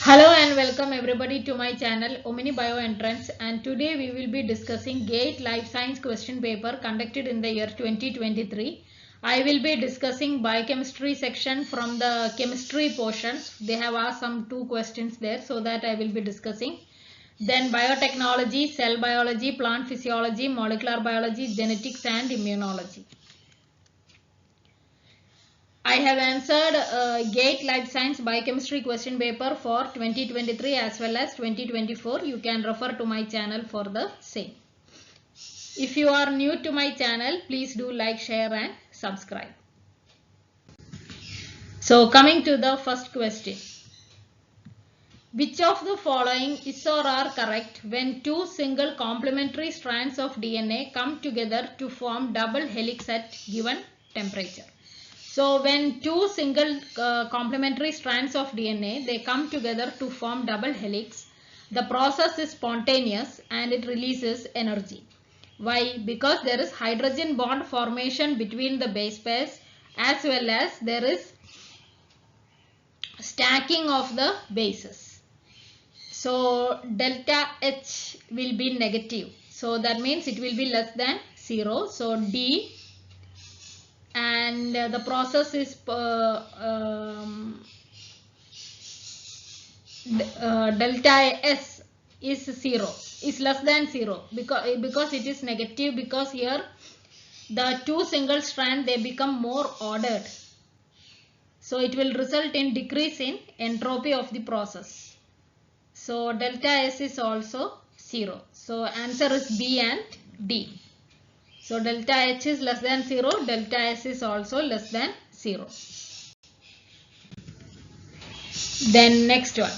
Hello and welcome everybody to my channel Omni Bioentrance, and today we will be discussing GATE Life Science question paper conducted in the year 2023. I will be discussing biochemistry section from the chemistry portions. They have asked some two questions there, so that I will be discussing. Then biotechnology, cell biology, plant physiology, molecular biology, genetics and immunology. I have answered GATE Life Science Biochemistry question paper for 2023 as well as 2024. You can refer to my channel for the same. If you are new to my channel, please do like, share and subscribe. So coming to the first question. Which of the following is or are correct when two single complementary strands of DNA come together to form double helix at given temperature? So when two single complementary strands of DNA, they come together to form double helix, the process is spontaneous and it releases energy. Why? Because there is hydrogen bond formation between the base pairs as well as there is stacking of the bases. So delta H will be negative. So that means it will be less than 0. So D, and the process is delta S is 0, is less than 0 because it is negative, because here the two single strand they become more ordered, so it will result in decrease in entropy of the process. So delta S is also 0. So answer is B and D. So delta H is less than 0, delta S is also less than 0. Then next one,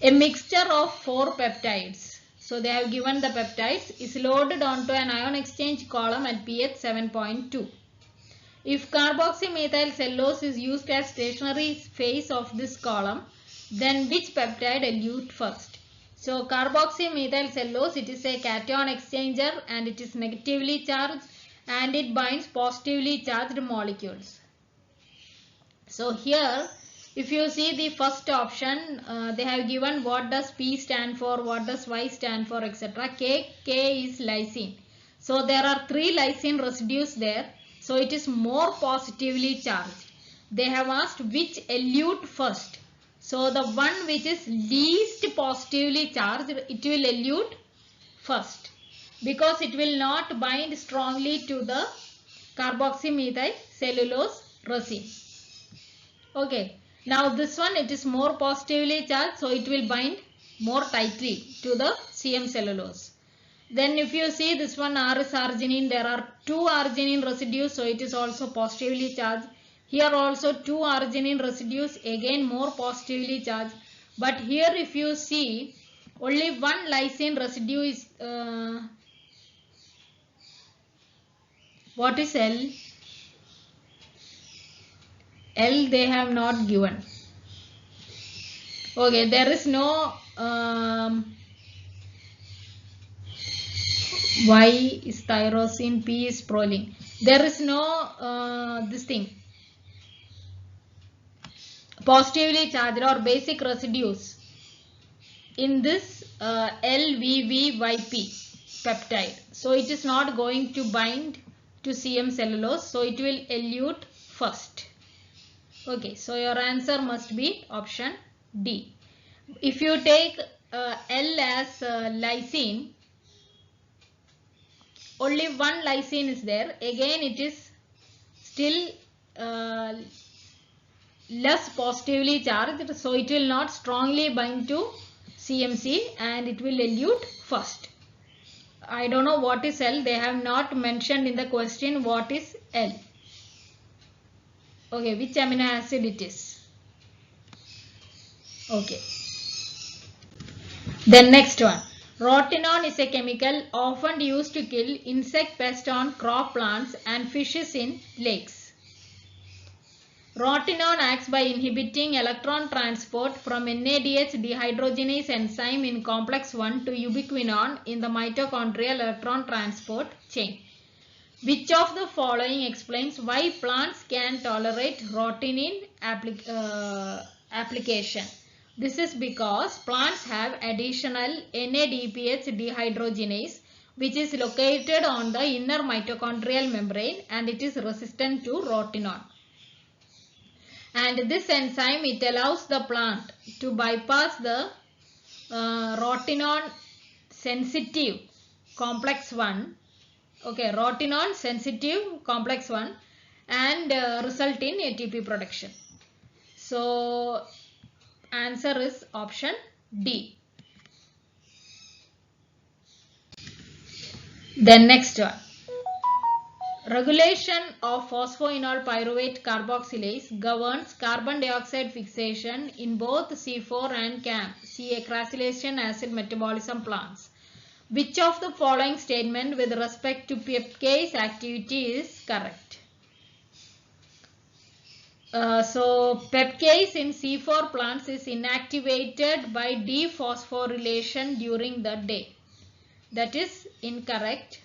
a mixture of 4 peptides. So they have given the peptides is loaded onto an ion exchange column at pH 7.2. If carboxymethyl cellulose is used as stationary phase of this column, then which peptide elute first? So carboxymethyl cellulose, it is a cation exchanger and it is negatively charged and it binds positively charged molecules. So here if you see the first option, they have given what does P stand for, what does Y stand for, etc. K is lysine. So there are 3 lysine residues there. So it is more positively charged. They have asked which elute first. So the one which is least positively charged, it will elute first, because it will not bind strongly to the carboxymethyl cellulose resin. Okay. Now this one, it is more positively charged, so it will bind more tightly to the CM cellulose. Then if you see this one, R is arginine, there are 2 arginine residues, so it is also positively charged. Here also 2 arginine residues, again more positively charged. But here if you see, only 1 lysine residue is, what is L? L they have not given. Okay, there is no Y is tyrosine, P is proline. There is no this thing, positively charged or basic residues in this LVVYP peptide. So it is not going to bind to CM cellulose. So it will elute first. Okay, so your answer must be option D. If you take L as lysine, only 1 lysine is there. Again it is still less positively charged, so it will not strongly bind to CMC and it will elute first. I don't know what is L. They have not mentioned in the question what is L. Okay, which amino acid it is. Okay. Then next one. Rotenone is a chemical often used to kill insect pests on crop plants and fishes in lakes. Rotenone acts by inhibiting electron transport from NADH dehydrogenase enzyme in complex 1 to ubiquinone in the mitochondrial electron transport chain. Which of the following explains why plants can tolerate rotenone application? This is because plants have additional NADPH dehydrogenase, which is located on the inner mitochondrial membrane, and it is resistant to rotenone. And this enzyme, it allows the plant to bypass the rotenone sensitive complex 1, okay, rotenone sensitive complex 1, and result in ATP production. So answer is option D. Then next one. Regulation of phosphoenol pyruvate carboxylase governs carbon dioxide fixation in both C4 and CAM, crassylation acid metabolism plants. Which of the following statement with respect to peptidase activity is correct? So peptidase in C4 plants is inactivated by dephosphorylation during the day. That is incorrect.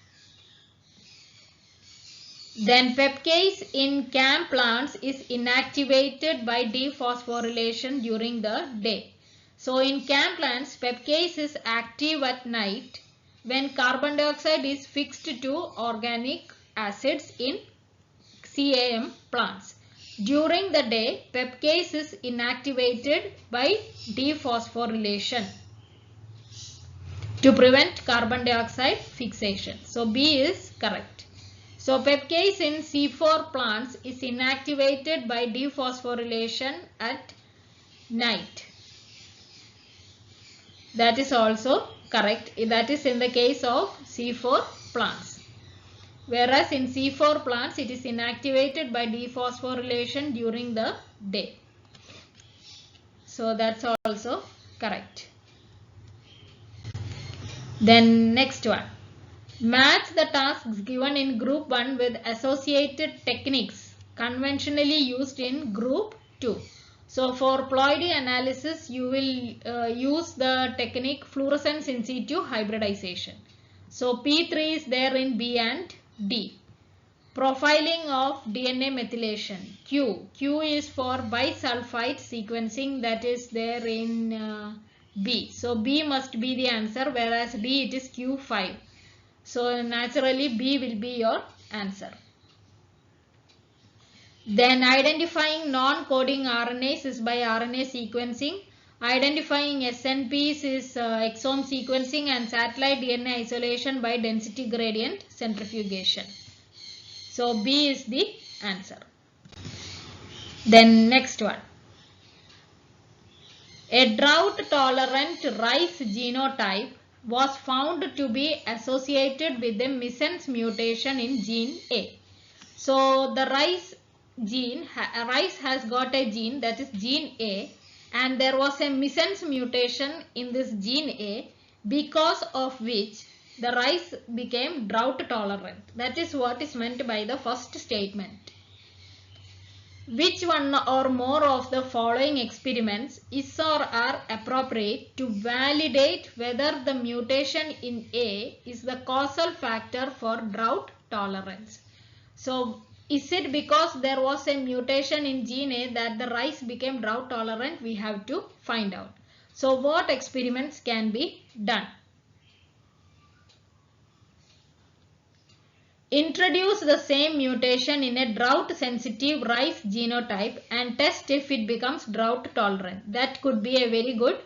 Then peptidase in CAM plants is inactivated by dephosphorylation during the day. So in CAM plants, peptidase is active at night when carbon dioxide is fixed to organic acids in CAM plants. During the day, peptidase is inactivated by dephosphorylation to prevent carbon dioxide fixation. So B is correct. So peptidase in C4 plants is inactivated by dephosphorylation at night. That is also correct. That is in the case of C4 plants. Whereas in C4 plants, it is inactivated by dephosphorylation during the day. So that's also correct. Then next one. Match the tasks given in group 1 with associated techniques conventionally used in group 2. So for ploidy analysis, you will use the technique fluorescence in situ hybridization. So P3 is there in B and D. Profiling of DNA methylation, Q. Q is for bisulfite sequencing, that is there in B. So B must be the answer, whereas D it is Q5. So naturally B will be your answer. Then identifying non-coding RNAs is by RNA sequencing. Identifying SNPs is exome sequencing, and satellite DNA isolation by density gradient centrifugation. So B is the answer. Then next one. A drought-tolerant rice genotype was found to be associated with a missense mutation in gene A. So the rice has got a gene, that is gene A, and there was a missense mutation in this gene A, because of which the rice became drought tolerant. That is what is meant by the first statement. Which one or more of the following experiments is or are appropriate to validate whether the mutation in A is the causal factor for drought tolerance? So is it because there was a mutation in gene A that the rice became drought tolerant? We have to find out. So what experiments can be done? Introduce the same mutation in a drought-sensitive rice genotype and test if it becomes drought-tolerant. That could be a very good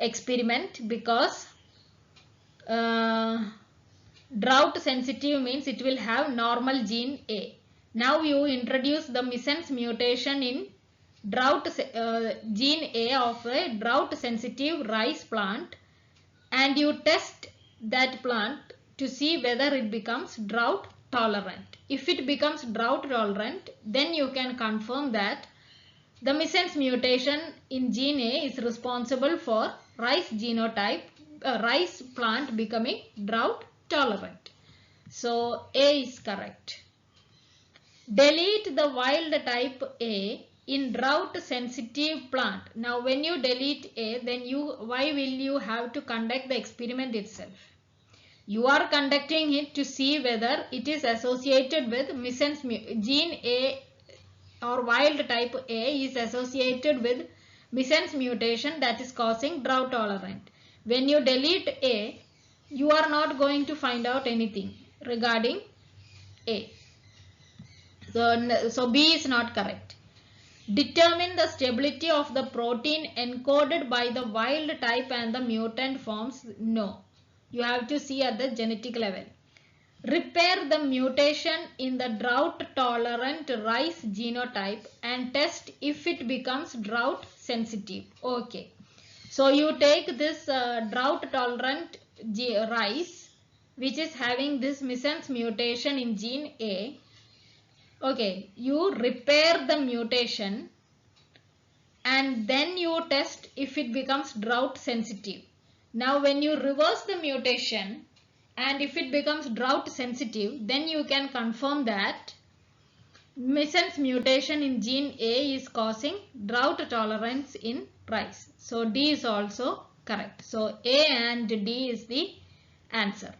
experiment, because drought-sensitive means it will have normal gene A. Now you introduce the missense mutation in gene A of a drought-sensitive rice plant, and you test that plant to see whether it becomes drought tolerant. If it becomes drought tolerant, then you can confirm that the missense mutation in gene A is responsible for rice genotype, rice plant becoming drought tolerant. So A is correct. Delete the wild type A in drought sensitive plant. Now when you delete A, then why will you have to conduct the experiment itself? You are conducting it to see whether it is associated with missense gene A, or wild type A is associated with missense mutation that is causing drought tolerant. When you delete A, you are not going to find out anything regarding A. So B is not correct. Determine the stability of the protein encoded by the wild type and the mutant forms. No. You have to see at the genetic level. Repair the mutation in the drought tolerant rice genotype and test if it becomes drought sensitive. Okay. So you take this drought tolerant rice which is having this missense mutation in gene A. Okay, you repair the mutation and then you test if it becomes drought sensitive. Now when you reverse the mutation and if it becomes drought sensitive, then you can confirm that missense mutation in gene A is causing drought tolerance in rice. So D is also correct. So A and D is the answer.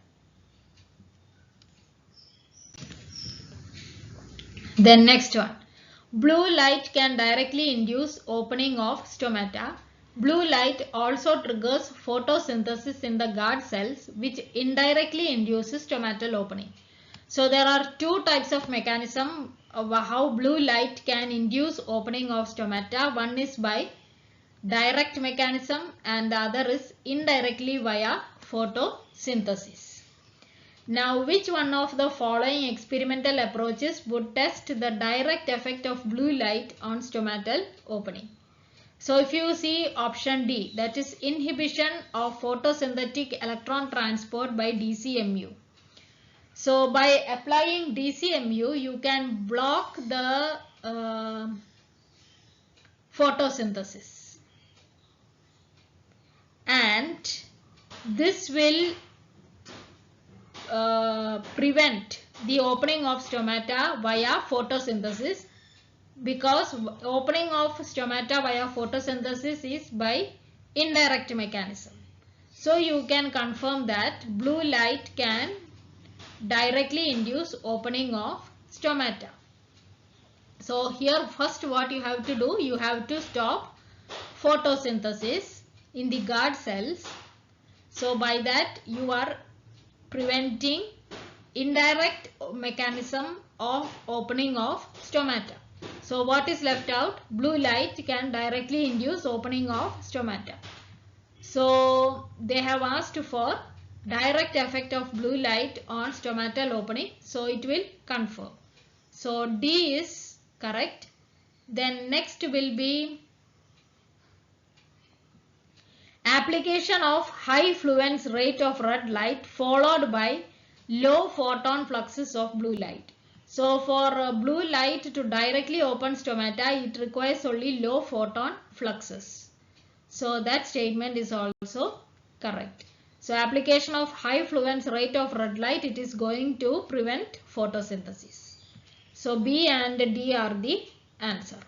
Then next one. Blue light can directly induce opening of stomata. Blue light also triggers photosynthesis in the guard cells which indirectly induces stomatal opening. So there are two types of mechanism of how blue light can induce opening of stomata. One is by direct mechanism and the other is indirectly via photosynthesis. Now, which one of the following experimental approaches would test the direct effect of blue light on stomatal opening? So, if you see option D, that is inhibition of photosynthetic electron transport by DCMU. So, by applying DCMU, you can block the photosynthesis. And this will prevent the opening of stomata via photosynthesis, because opening of stomata via photosynthesis is by indirect mechanism. So you can confirm that blue light can directly induce opening of stomata. So here first what you have to do, you have to stop photosynthesis in the guard cells. So by that you are preventing indirect mechanism of opening of stomata. So what is left out? Blue light can directly induce opening of stomata. So they have asked for direct effect of blue light on stomatal opening. So it will confirm. So D is correct. Then next will be application of high fluence rate of red light followed by low photon fluxes of blue light. So for blue light to directly open stomata, it requires only low photon fluxes. So that statement is also correct. So application of high fluence rate of red light, it is going to prevent photosynthesis. So B and D are the answer.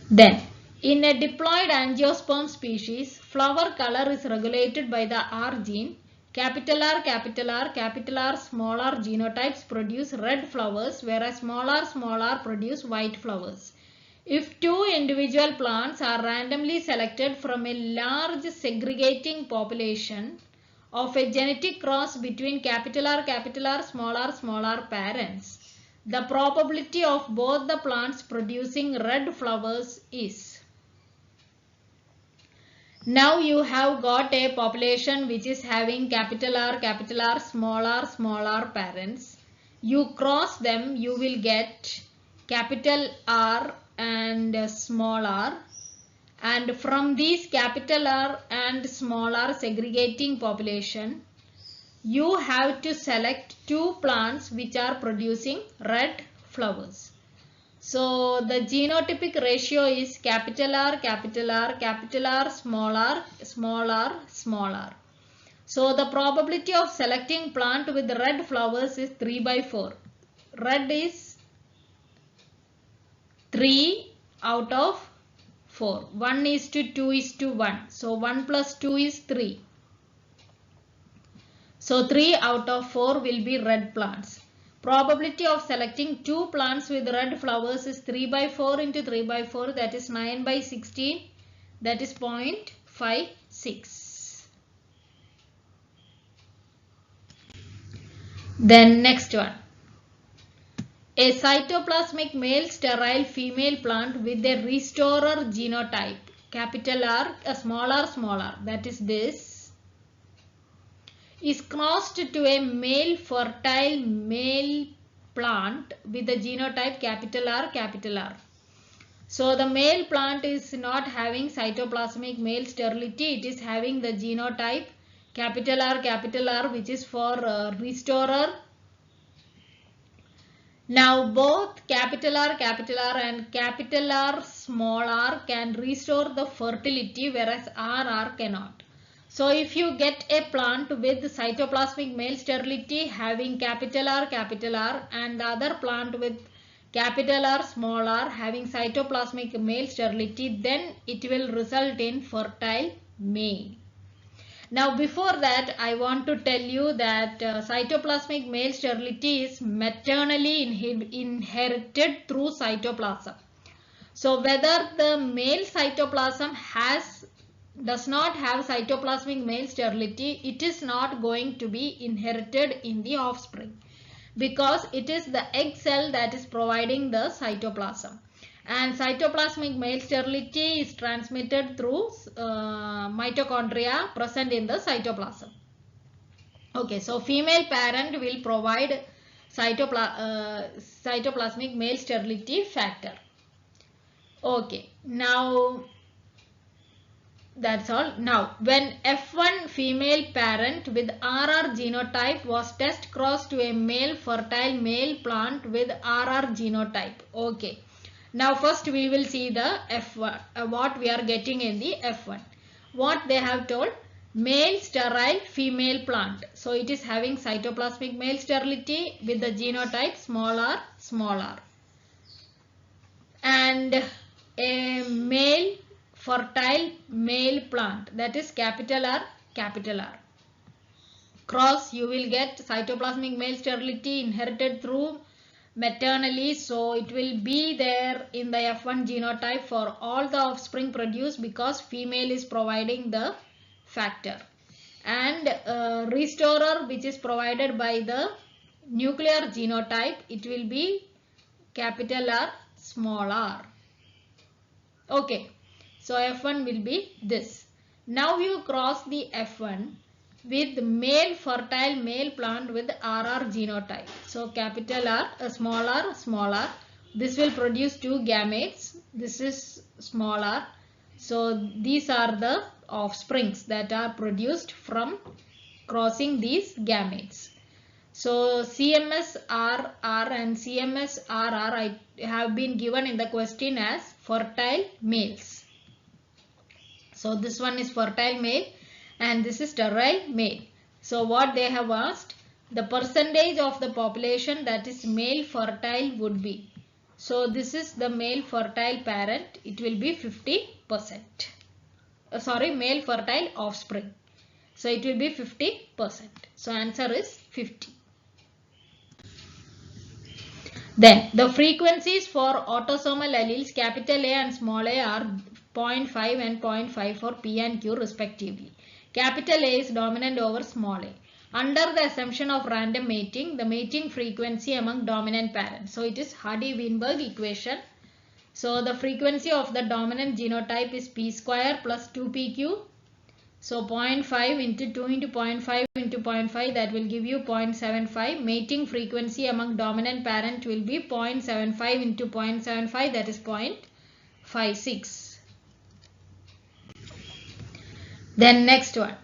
Then in a diploid angiosperm species, flower color is regulated by the R gene. Capital R, small r genotypes produce red flowers, whereas small r produce white flowers. If two individual plants are randomly selected from a large segregating population of a genetic cross between capital R, small r parents, the probability of both the plants producing red flowers is. Now you have got a population which is having capital R, small r parents. You cross them, you will get capital R and small r. And from these capital R and small r segregating population, you have to select two plants which are producing red flowers. So the genotypic ratio is capital R, small r. So the probability of selecting plant with red flowers is 3/4. Red is 3 out of 4. 1:2:1. So 1 plus 2 is 3. So 3 out of 4 will be red plants. Probability of selecting two plants with red flowers is 3 by 4 into 3 by 4, that is 9 by 16, that is 0.56. Then next one. A cytoplasmic male sterile female plant with a restorer genotype, capital R, a small r, that is this, is crossed to a male fertile male plant with the genotype capital R, capital R. So the male plant is not having cytoplasmic male sterility, it is having the genotype capital R, which is for restorer. Now both capital R and capital R small r can restore the fertility, whereas RR cannot. So if you get a plant with cytoplasmic male sterility having capital R and the other plant with capital R small r having cytoplasmic male sterility, then it will result in fertile male. Now before that, I want to tell you that cytoplasmic male sterility is maternally inherited through cytoplasm. So whether the male cytoplasm does not have cytoplasmic male sterility, it is not going to be inherited in the offspring, because it is the egg cell that is providing the cytoplasm. And cytoplasmic male sterility is transmitted through mitochondria present in the cytoplasm. Okay, so female parent will provide cytoplasmic male sterility factor. Okay, now that's all. Now, when F1 female parent with RR genotype was test crossed to a male fertile male plant with RR genotype. Okay. Now first we will see the F1, what we are getting in the F1. What they have told, male sterile female plant. So it is having cytoplasmic male sterility with the genotype small r. And a male fertile male plant, that is capital R. Cross, you will get cytoplasmic male sterility inherited through maternally, so it will be there in the F1 genotype for all the offspring produced, because female is providing the factor. And restorer, which is provided by the nuclear genotype, it will be capital R small r. Okay, so F1 will be this. Now you cross the F1 with male fertile male plant with RR genotype. So capital R, small r. This will produce two gametes. This is small r. So these are the offsprings that are produced from crossing these gametes. So CMS RR and CMS RR have been given in the question as fertile males. So this one is fertile male and this is sterile male. So what they have asked, the percentage of the population that is male fertile would be. So this is the male fertile parent, it will be 50%. Male fertile offspring. So it will be 50%. So answer is 50. Then the frequencies for autosomal alleles capital A and small a are 0.5 and 0.5 for P and Q respectively. Capital A is dominant over small a. Under the assumption of random mating, the mating frequency among dominant parents. So it is Hardy-Weinberg equation. So the frequency of the dominant genotype is P square plus 2PQ. So 0.5 into 2 into 0.5 into 0.5, that will give you 0.75. Mating frequency among dominant parent will be 0.75 into 0.75, that is 0.56. Then next one.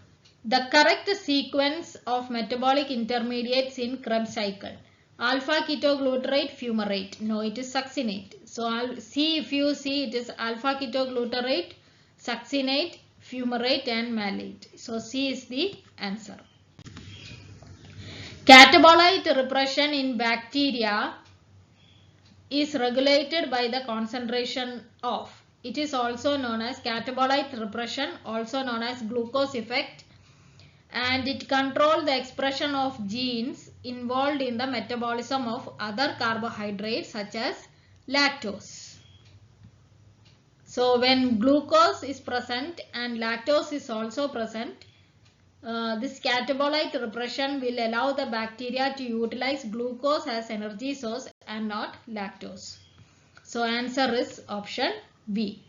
The correct sequence of metabolic intermediates in Krebs cycle. Alpha ketoglutarate, fumarate. No, it is succinate. So if you see, it is alpha ketoglutarate, succinate, fumarate and malate. So C is the answer. Catabolite repression in bacteria is regulated by the concentration of. It is also known as catabolite repression, also known as glucose effect, and it controls the expression of genes involved in the metabolism of other carbohydrates such as lactose. So when glucose is present and lactose is also present, this catabolite repression will allow the bacteria to utilize glucose as energy source and not lactose. So answer is option B.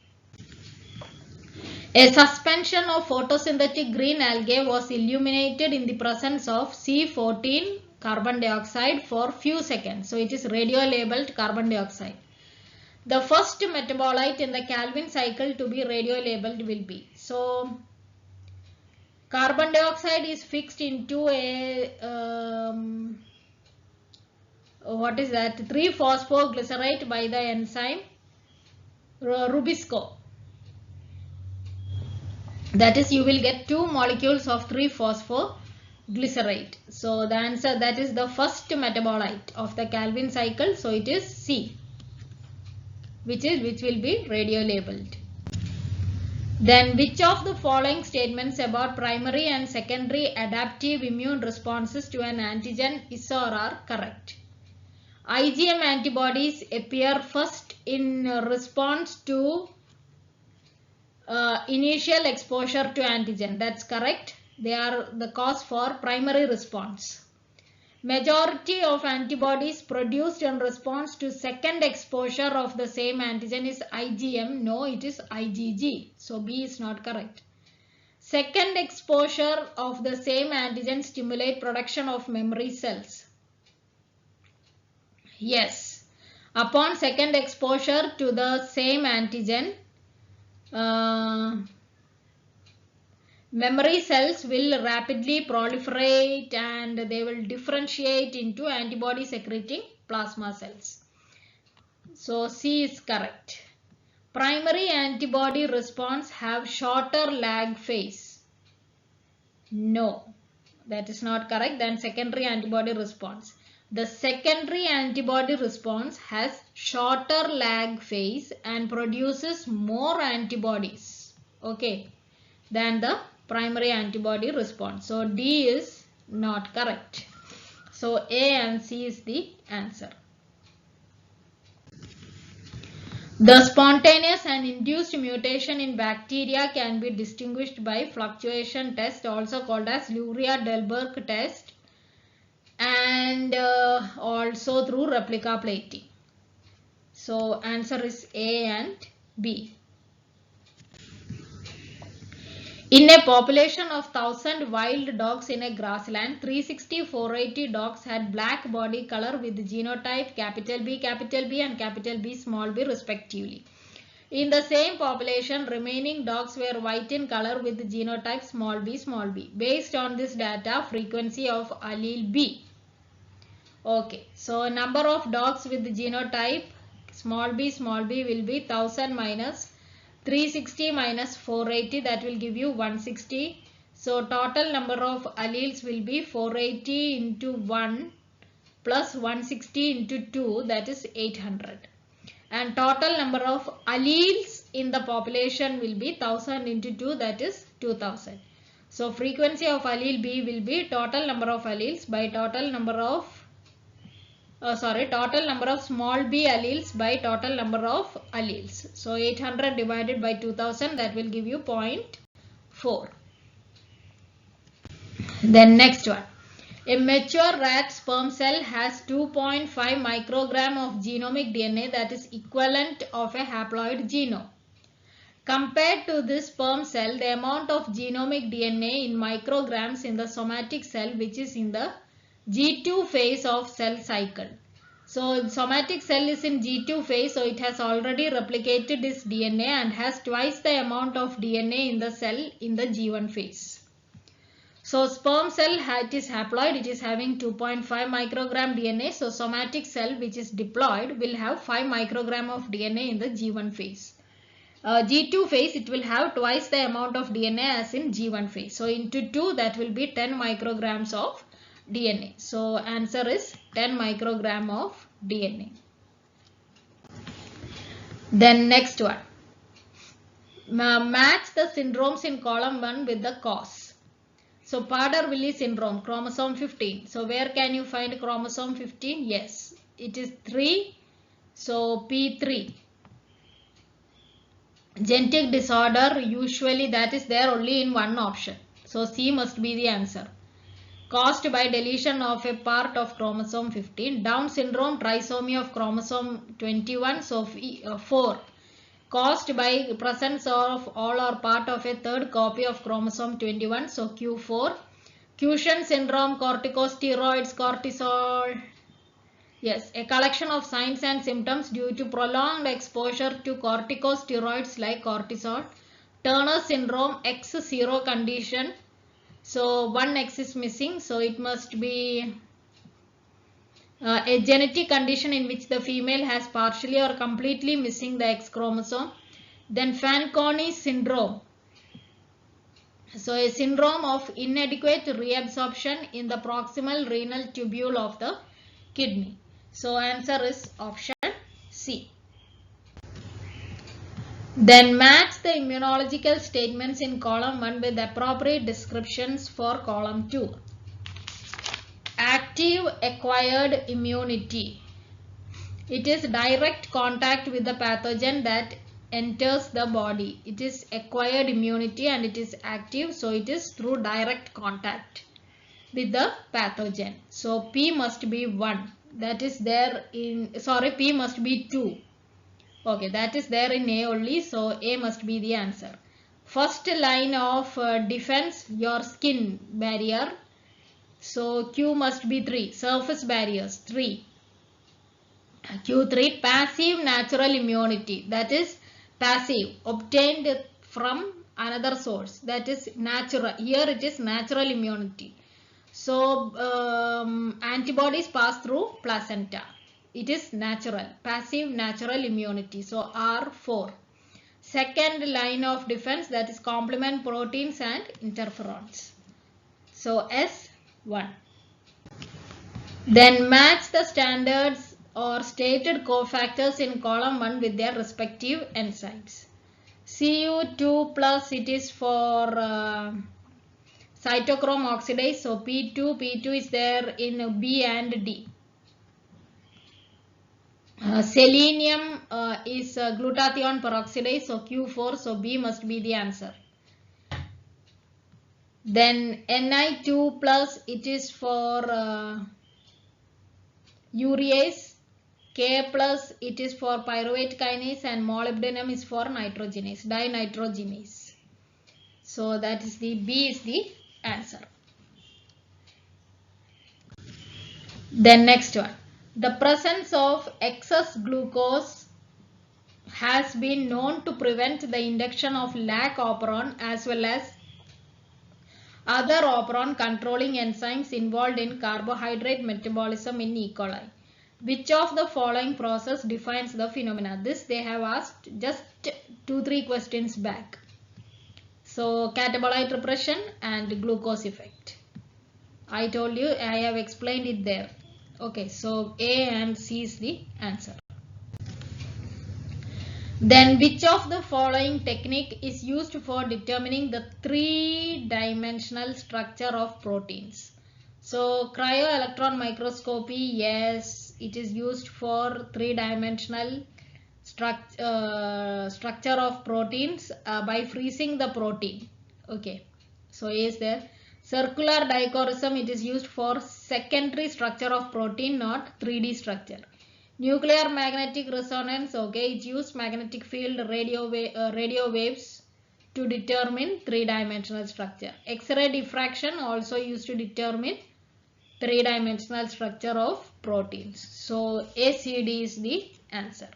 A suspension of photosynthetic green algae was illuminated in the presence of C14 carbon dioxide for few seconds. So it is radio-labeled carbon dioxide. The first metabolite in the Calvin cycle to be radio-labeled will be. So carbon dioxide is fixed into a 3-phosphoglycerate by the enzyme Rubisco. That is, you will get 2 molecules of 3-phosphoglycerate. So the answer, that is the first metabolite of the Calvin cycle. So it is C, which will be radio labeled. Then which of the following statements about primary and secondary adaptive immune responses to an antigen is or are correct? IgM antibodies appear first in response to initial exposure to antigen. That's correct. They are the cause for primary response. Majority of antibodies produced in response to second exposure of the same antigen is IgM. No, it is IgG. So B is not correct. Second exposure of the same antigen stimulate production of memory cells. Yes. Upon second exposure to the same antigen, memory cells will rapidly proliferate and they will differentiate into antibody secreting plasma cells. So C is correct. Primary antibody response have shorter lag phase. No, that is not correct. Then secondary antibody response. The secondary antibody response has shorter lag phase and produces more antibodies, okay, than the primary antibody response. So D is not correct. So A and C is the answer. The spontaneous and induced mutation in bacteria can be distinguished by fluctuation test, also called as Luria-Delbruck test, and also through replica plating. So answer is A and B. In a population of 1000 wild dogs in a grassland, 360-480 dogs had black body color with genotype B and B small b respectively. In the same population, remaining dogs were white in color with genotype small b. Based on this data, frequency of allele B. Okay, so number of dogs with genotype small b will be 1000 minus 360 minus 480, that will give you 160. So total number of alleles will be 480 into 1 plus 160 into 2, that is 800. And total number of alleles in the population will be 1000 into 2, that is 2000. So frequency of allele B will be total number of alleles by total number of total number of small b alleles by total number of alleles. So 800 divided by 2000, that will give you 0.4. Then next one. A mature rat sperm cell has 2.5 microgram of genomic DNA, that is equivalent of a haploid genome. Compared to this sperm cell, the amount of genomic DNA in micrograms in the somatic cell, which is in the G2 phase of cell cycle. So somatic cell is in G2 phase, so it has already replicated its DNA and has twice the amount of DNA in the cell in the G1 phase. So sperm cell, it is haploid, it is having 2.5 microgram DNA. So somatic cell which is diploid will have 5 microgram of DNA in the G1 phase. G2 phase, it will have twice the amount of DNA as in G1 phase. So into 2, that will be 10 micrograms of DNA. So answer is 10 microgram of DNA. Then next one. Match the syndromes in column 1 with the cause. So Prader-Willi syndrome, chromosome 15. So where can you find chromosome 15? Yes, it is 3. So P3. Genetic disorder, usually that is there only in one option. So C must be the answer. Caused by deletion of a part of chromosome 15. Down syndrome, trisomy of chromosome 21. So 4. Caused by presence of all or part of a third copy of chromosome 21. So Q4. Cushing syndrome, corticosteroids, cortisol. Yes, a collection of signs and symptoms due to prolonged exposure to corticosteroids like cortisol. Turner syndrome, X0 condition. So one X is missing, so it must be a genetic condition in which the female has partially or completely missing the X chromosome. Then Fanconi syndrome. So a syndrome of inadequate reabsorption in the proximal renal tubule of the kidney. So answer is option C. Then match the immunological statements in column 1 with appropriate descriptions for column 2. Active acquired immunity. It is direct contact with the pathogen that enters the body. It is acquired immunity and it is active, so it is through direct contact with the pathogen. So P must be 1. That is there in, sorry, P must be 2. Okay, that is there in A only, so A must be the answer. First line of defense, your skin barrier. So Q must be 3. Surface barriers, 3. Q3, passive natural immunity. That is passive, obtained from another source. That is natural. Here it is natural immunity. So antibodies pass through placenta. It is natural, passive natural immunity. So R4. Second line of defense, that is complement proteins and interferons. So S1. Then match the standards or stated cofactors in column 1 with their respective enzymes. Cu2 plus, it is for cytochrome oxidase. So P2 is there in B and D. Selenium is glutathione peroxidase, so Q4, so B must be the answer. Then Ni2 plus, it is for urease. K plus, it is for pyruvate kinase, and molybdenum is for nitrogenase, dinitrogenase. So that is the B is the answer. Then next one. The presence of excess glucose has been known to prevent the induction of lac operon as well as other operon controlling enzymes involved in carbohydrate metabolism in E. coli. Which of the following process defines the phenomena? This they have asked just 2-3 questions back. So catabolite repression and glucose effect. I told you, I have explained it there. Okay, so A and C is the answer. Then which of the following technique is used for determining the 3-dimensional structure of proteins? So cryo-electron microscopy, yes, it is used for 3-dimensional structure of proteins by freezing the protein. Okay, so A is there. Circular dichorism, it is used for secondary structure of protein, not 3D structure. Nuclear magnetic resonance, okay, it used magnetic field radio waves to determine 3-dimensional structure. X-ray diffraction also used to determine 3-dimensional structure of proteins. So ACD is the answer.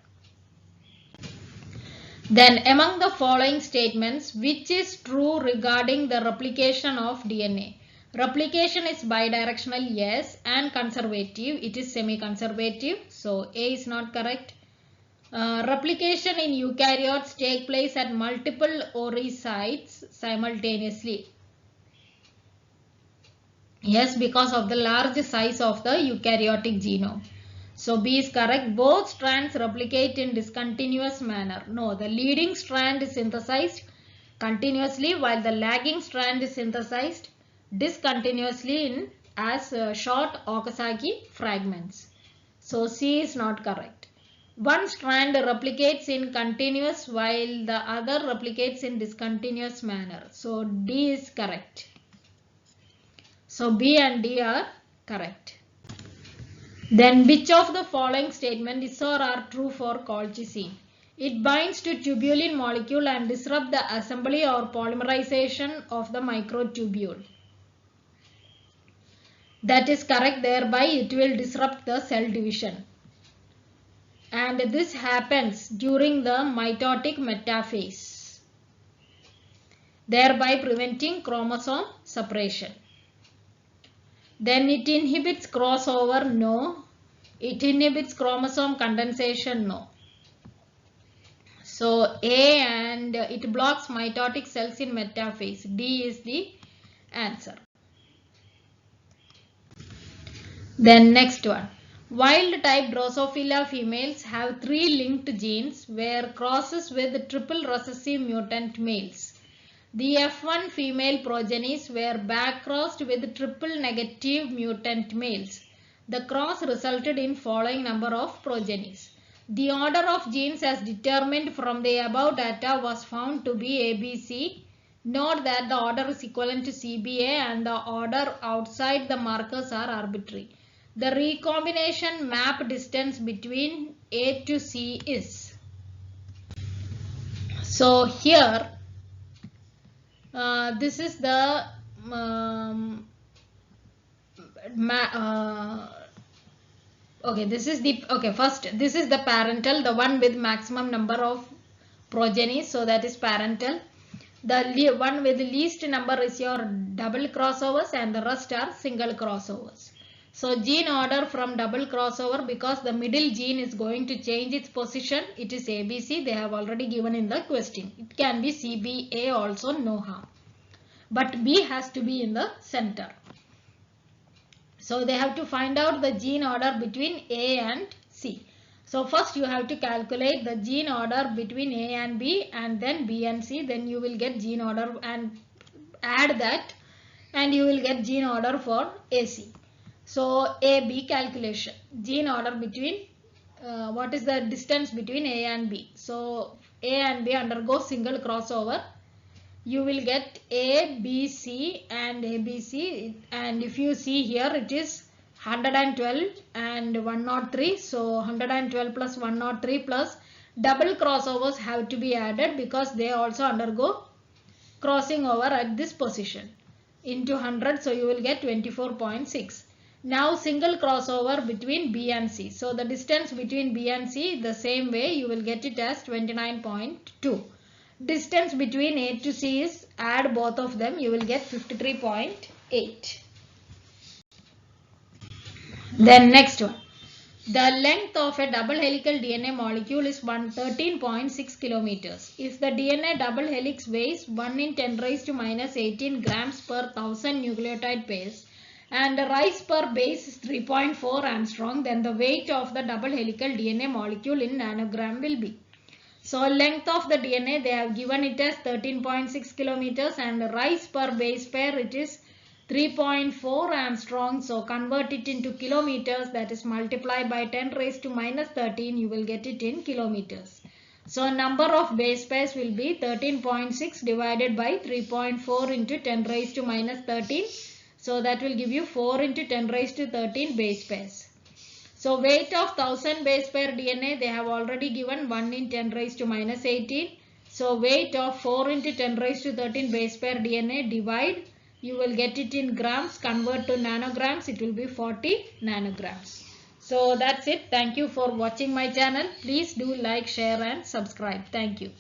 Then among the following statements, which is true regarding the replication of DNA? Replication is bidirectional, yes, and conservative. It is semi-conservative. So A is not correct. Replication in eukaryotes take place at multiple oocytes simultaneously. Yes, because of the large size of the eukaryotic genome. So B is correct. Both strands replicate in discontinuous manner. No, the leading strand is synthesized continuously while the lagging strand is synthesized discontinuously in as short Okazaki fragments. So C is not correct. One strand replicates in continuous while the other replicates in discontinuous manner. So D is correct. So B and D are correct. Then which of the following statement is or are true for colchicine? It binds to tubulin molecule and disrupts the assembly or polymerization of the microtubule. That is correct. Thereby it will disrupt the cell division. And this happens during the mitotic metaphase, thereby preventing chromosome separation. Then it inhibits crossover, no. It inhibits chromosome condensation, no. So A, and it blocks mitotic cells in metaphase. D is the answer. Then next one. Wild type Drosophila females have 3 linked genes where crosses with triple recessive mutant males. The F1 female progenies were backcrossed with triple negative mutant males. The cross resulted in following number of progenies. The order of genes as determined from the above data was found to be ABC. Note that the order is equivalent to CBA and the order outside the markers are arbitrary. The recombination map distance between A to C is. So here this is the first this is the parental, the one with maximum number of progeny, so that is parental. The one with least number is your double crossovers and the rest are single crossovers. So gene order from double crossover, because the middle gene is going to change its position, it is ABC. They have already given in the question. It can be CBA also, no harm. But B has to be in the center. So they have to find out the gene order between A and C. So first you have to calculate the gene order between A and B and then B and C. Then you will get gene order and add that and you will get gene order for AC. So AB calculation, gene order between what is the distance between A and B. So A and B undergo single crossover. You will get A, B, C and ABC, and if you see here it is 112 and 103. So 112 plus 103 plus double crossovers have to be added because they also undergo crossing over at this position into 100. So you will get 24.6. Now single crossover between B and C. So the distance between B and C, the same way you will get it as 29.2. Distance between A to C is, add both of them, you will get 53.8. Then next one. The length of a double helical DNA molecule is 13.6 kilometers. If the DNA double helix weighs 1 in 10 raised to minus 18 grams per 1000 nucleotide pairs and the rise per base is 3.4 Armstrong, then the weight of the double helical DNA molecule in nanogram will be. So length of the DNA, they have given it as 13.6 kilometers and rise per base pair it is 3.4 Armstrong. So convert it into kilometers, that is multiply by 10 raised to minus 13, you will get it in kilometers. So number of base pairs will be 13.6 divided by 3.4 into 10 raised to minus 13. So that will give you 4 into 10 raised to 13 base pairs. So weight of 1000 base pair DNA, they have already given 1 in 10 raised to minus 18. So weight of 4 into 10 raised to 13 base pair DNA, divide, you will get it in grams, convert to nanograms, it will be 40 nanograms. So that's it. Thank you for watching my channel. Please do like, share and subscribe. Thank you.